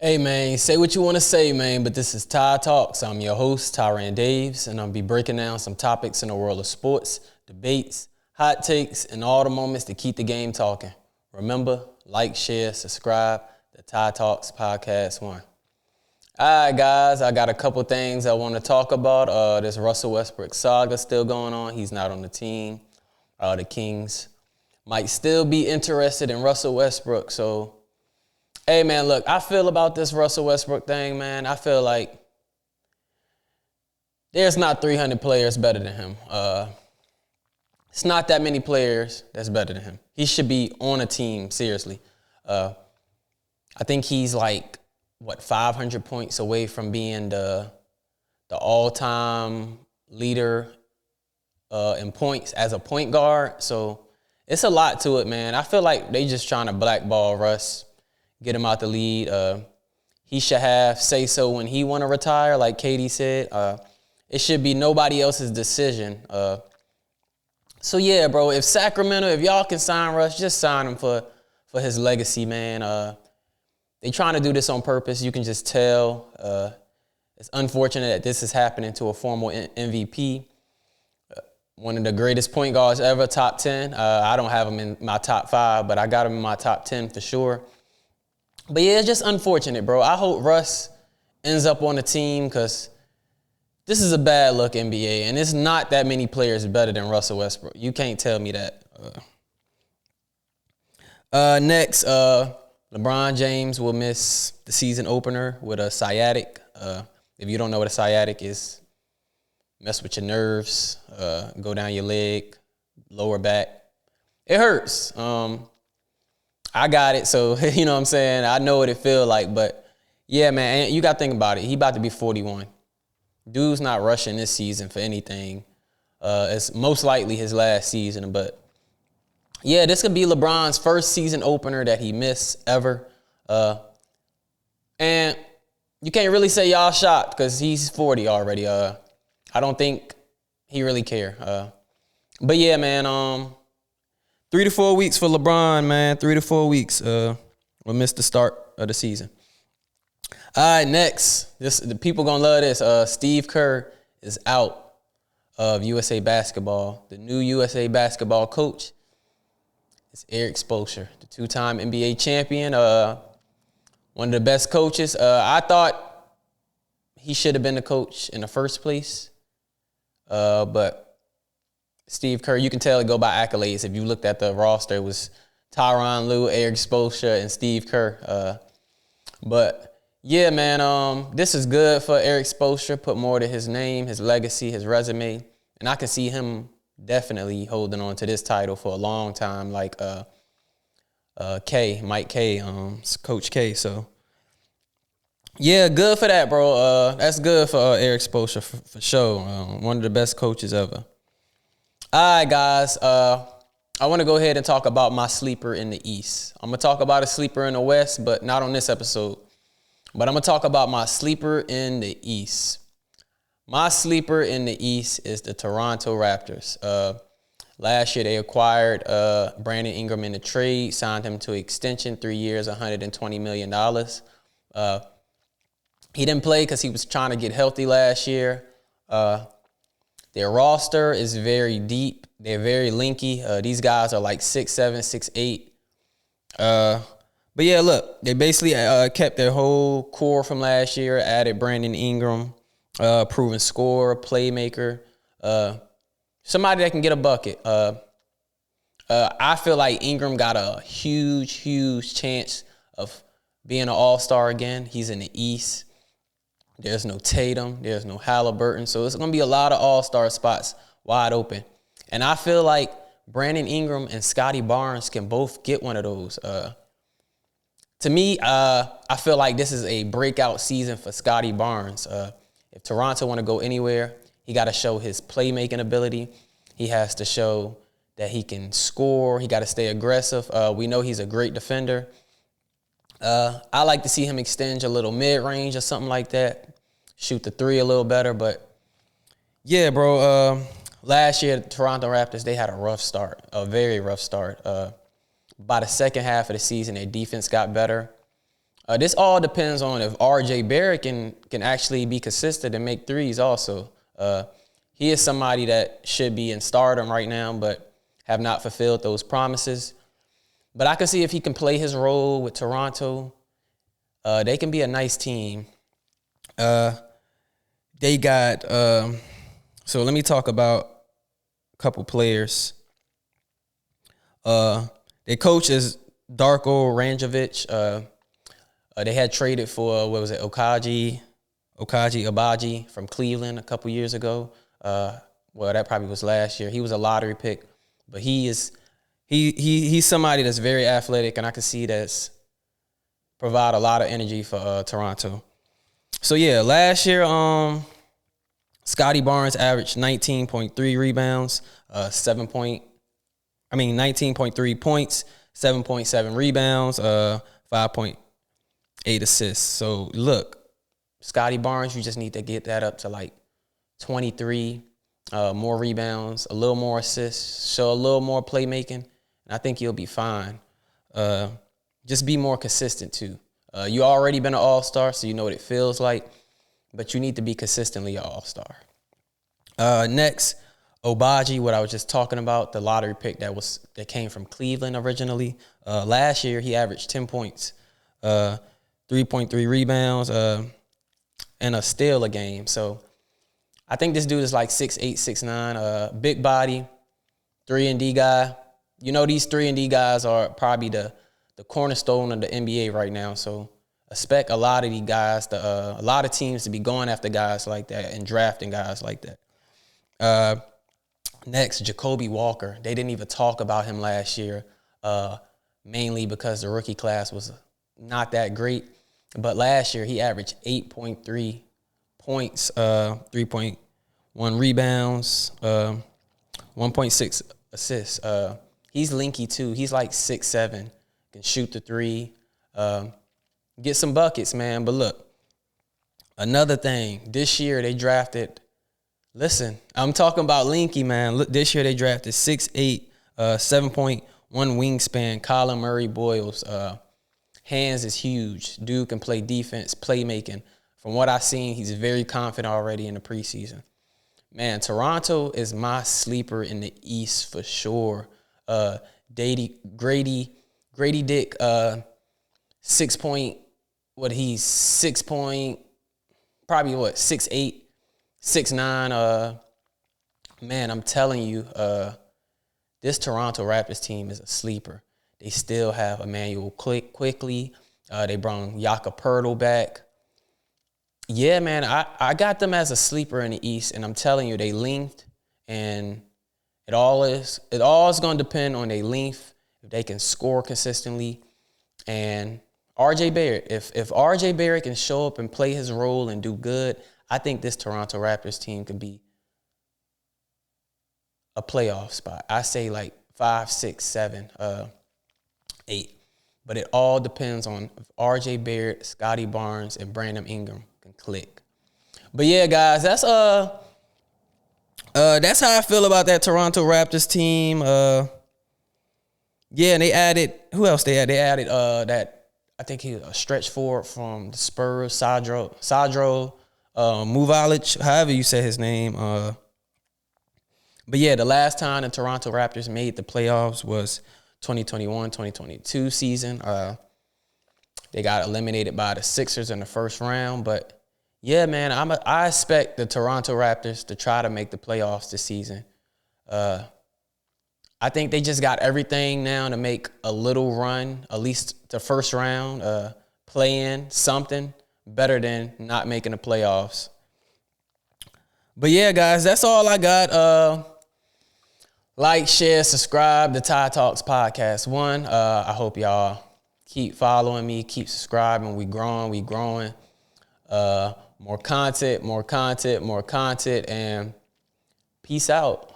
Hey man, say what you want to say, man, but this is Ty Talks. I'm your host, Tyran Daves, and I'll be breaking down some topics in the world of sports, debates, hot takes, and all the moments to keep the game talking. Remember, like, share, subscribe. The Ty Talks Podcast 1. All right, guys, I got a couple things I want to talk about. This Russell Westbrook saga still going on. He's not on the team. The Kings might still be interested in Russell Westbrook, so hey, man, look, I feel about this Russell Westbrook thing, man. I feel like there's not 300 players better than him. It's not that many players that's better than him. He should be on a team, seriously. I think he's 500 points away from being the all-time leader in points as a point guard. So it's a lot to it, man. I feel like they just trying to blackball Russ. Get him out the lead. He should have say-so when he want to retire, like Katie said. It should be nobody else's decision. So, yeah, bro, if y'all can sign Russ, just sign him for his legacy, man. They trying to do this on purpose. You can just tell. It's unfortunate that this is happening to a former MVP. One of the greatest point guards ever, top 10. I don't have him in my top 5, but I got him in my top 10 for sure. But, yeah, it's just unfortunate, bro. I hope Russ ends up on the team because this is a bad look NBA, and it's not that many players better than Russell Westbrook. You can't tell me that. Next, LeBron James will miss the season opener with a sciatic. If you don't know what a sciatic is, mess with your nerves, go down your leg, lower back. It hurts. I got it, so, you know what I'm saying? I know what it feels like, but, yeah, man, you got to think about it. He about to be 41. Dude's not rushing this season for anything. It's most likely his last season, but, yeah, this could be LeBron's first season opener that he missed ever. And you can't really say y'all shocked because he's 40 already. I don't think he really care. But, yeah, man, 3 to 4 weeks for LeBron, man. 3 to 4 weeks. We'll miss the start of the season. All right, next. The people going to love this. Steve Kerr is out of USA Basketball. The new USA Basketball coach is Eric Spoelstra, the 2-time NBA champion. One of the best coaches. I thought he should have been the coach in the first place. But Steve Kerr, you can tell it go by accolades. If you looked at the roster, it was Tyronn Lue, Eric Spoelstra, and Steve Kerr. But, yeah, man, this is good for Eric Spoelstra. Put more to his name, his legacy, his resume. And I can see him definitely holding on to this title for a long time, like Mike K, Coach K. So, yeah, good for that, bro. That's good for Eric Spoelstra for sure. One of the best coaches ever. All right, guys, I want to go ahead and talk about my sleeper in the East. I'm going to talk about a sleeper in the West, but not on this episode. But I'm going to talk about my sleeper in the East. My sleeper in the East is the Toronto Raptors. Last year, they acquired Brandon Ingram in the trade, signed him to extension, 3 years, $120 million. He didn't play because he was trying to get healthy last year. Their roster is very deep. They're very linky. These guys are like 6'7", 6'8". But, yeah, look, they basically kept their whole core from last year, added Brandon Ingram, proven scorer, playmaker, somebody that can get a bucket. I feel like Ingram got a huge, huge chance of being an all-star again. He's in the East. There's no Tatum. There's no Halliburton. So it's going to be a lot of all-star spots wide open. And I feel like Brandon Ingram and Scotty Barnes can both get one of those. To me, I feel like this is a breakout season for Scotty Barnes. If Toronto want to go anywhere, he got to show his playmaking ability. He has to show that he can score. He got to stay aggressive. We know he's a great defender. I like to see him extend a little mid-range or something like that. Shoot the three a little better. But, yeah, bro, last year, the Toronto Raptors, they had a rough start, a very rough start. By the second half of the season, their defense got better. This all depends on if R.J. Barrett can actually be consistent and make threes also. He is somebody that should be in stardom right now, but have not fulfilled those promises. But I can see if he can play his role with Toronto, they can be a nice team. They got, so let me talk about a couple players. Their coach is Darko Ranjovic. They had traded for, Okaji Abaji from Cleveland a couple years ago. Well, that probably was last year. He was a lottery pick, but he's somebody that's very athletic, and I can see that's provide a lot of energy for Toronto. So yeah, last year, Scotty Barnes averaged 19.3 rebounds, 19.3 points, 7.7 rebounds, 5.8 assists. So look, Scotty Barnes, you just need to get that up to like 23, more rebounds, a little more assists, show a little more playmaking, and I think you'll be fine. Just be more consistent too. You already been an all-star, so you know what it feels like, but you need to be consistently an all-star. Next, Obaji, what I was just talking about, the lottery pick that came from Cleveland originally. Last year, he averaged 10 points, 3.3 rebounds, and a steal a game. So I think this dude is like 6'8", 6'9", big body, 3-and-D guy. You know, these 3-and-D guys are probably the cornerstone of the NBA right now. So expect a lot of these guys, a lot of teams to be going after guys like that and drafting guys like that. Next, Jacoby Walker. They didn't even talk about him last year, mainly because the rookie class was not that great. But last year, he averaged 8.3 points, 3.1 rebounds, 1.6 assists. He's linky, too. He's like 6'7", can shoot the three, get some buckets, man. But look, another thing, this year they drafted, listen, I'm talking about linky, man. Look, this year they drafted 6'8", 7.1 wingspan, Colin Murray Boyles. Hands is huge. Dude can play defense, playmaking. From what I've seen, he's very confident already in the preseason. Man, Toronto is my sleeper in the East for sure. Grady Dick, 6 point, he's 6 point, probably 6'8", 6'9". Man, I'm telling you, this Toronto Raptors team is a sleeper. They still have Emmanuel quickly. They brought Jakob Poeltl back. Yeah, man, I got them as a sleeper in the East, and I'm telling you, they length, and it all is going to depend on their length, if they can score consistently, and R.J. Barrett. If R.J. Barrett can show up and play his role and do good, I think this Toronto Raptors team could be a playoff spot. I say like 5, 6, 7, 8. But it all depends on if R.J. Barrett, Scotty Barnes, and Brandon Ingram can click. But yeah, guys, that's how I feel about that Toronto Raptors team. Yeah, and they added, who else they added? They added that, I think he was a stretch forward from the Spurs, Sadro Muvalic, however you say his name. But yeah, the last time the Toronto Raptors made the playoffs was 2021-2022 season. They got eliminated by the Sixers in the first round. But yeah, man, I expect the Toronto Raptors to try to make the playoffs this season. I think they just got everything now to make a little run, at least the first round, play in something better than not making the playoffs. But yeah, guys, that's all I got. Like, share, subscribe to Ty Talks Podcast 1. I hope y'all keep following me, keep subscribing. We growing. More content, and peace out.